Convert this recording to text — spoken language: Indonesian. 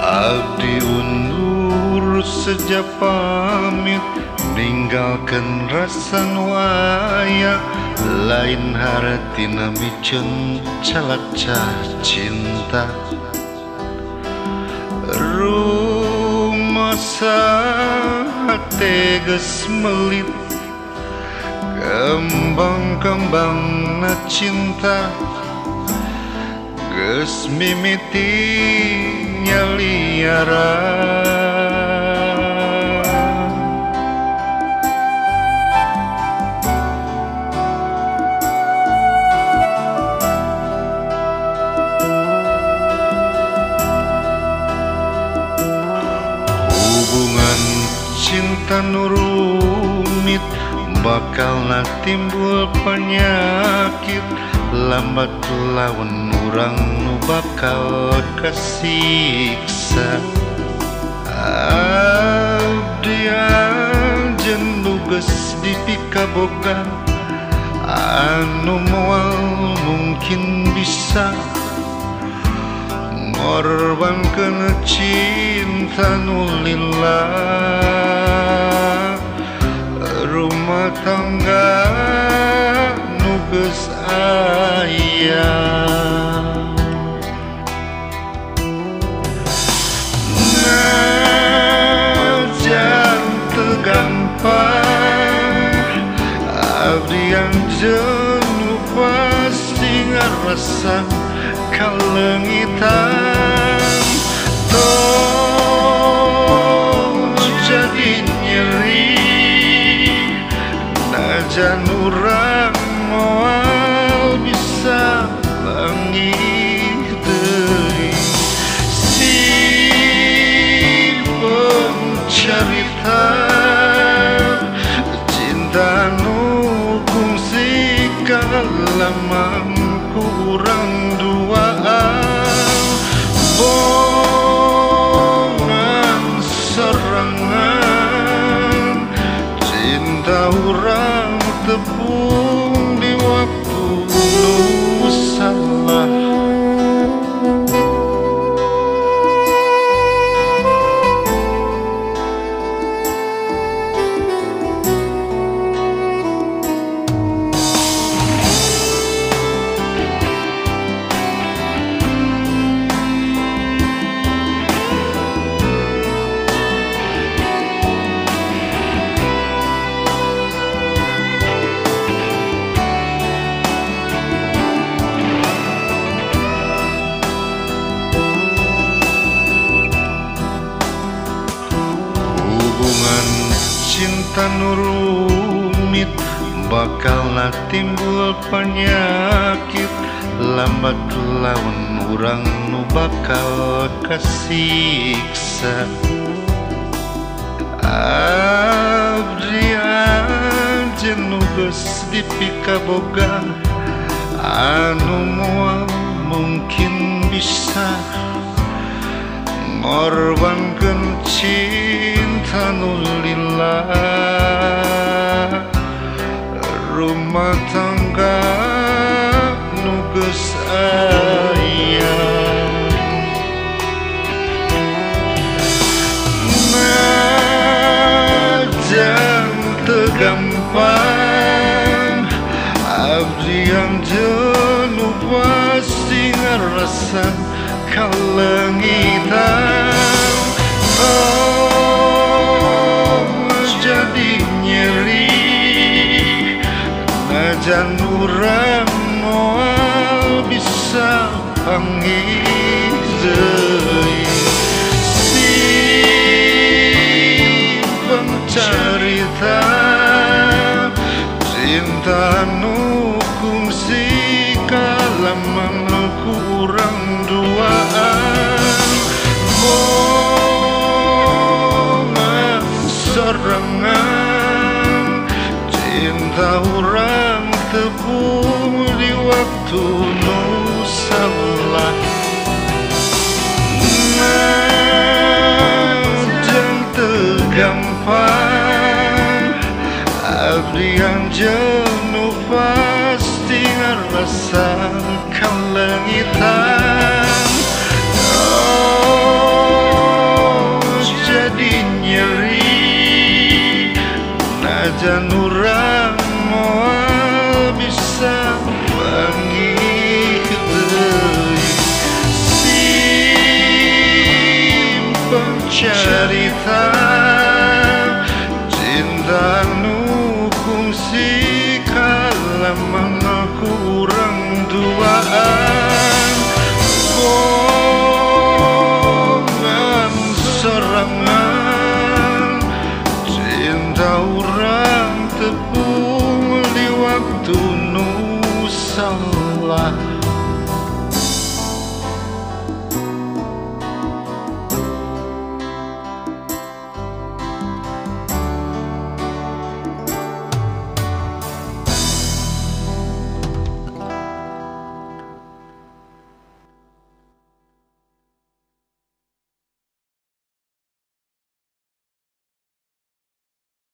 Abdi undur sejak pamit, ninggalkan rasa waya, lain haratina micen calacah cinta. Rumasa teges melit, kembang-kembang na cinta, geus mimiti nyaliara. Hubungan cinta nu rumit bakal timbul penyakit, lambat lawan urang nu bakal kasiksa. Abdi anjeun nu geus dipikaboga, anu moal mungkin bisa ngorbankeun cinta nu lillah. Rumah tangga nu geus aya, najan teu gampang, abdi anjeun nu pasti ngarasa kalengitan. Tong jadi nyeri, najan urang moal bisa langit deui. Si pencarita cinta nu kungsi kalamang kurang duaan, bongan serangan cinta urang tepung di waktu nu salah. Cinta nu rumit bakal timbul penyakit, lambat lawan urang nu bakal kasiksa. Abdi anjeun nu geus dipikaboga, anu moal mungkin bisa ngorbankeun cinta nu lillah. Rumah tangga nu geus aya, najan teu gampang, abdi anjeun nu pasti ngarasa kalengitan. Oh, jadi nyeri, najan urang moal bisa panggih deui. Si pencarita cinta nu kungsi kalamang kurang duaan, bongan serangan cinta urang tepung di waktu nu salah. Najan teu gampang, abdi anjeun nu pasti ngarasa kalengitan. Oh, cerita cintamu kongsi kala mana kurang duaan kongan serangan cinta orang tepung di waktu nu salah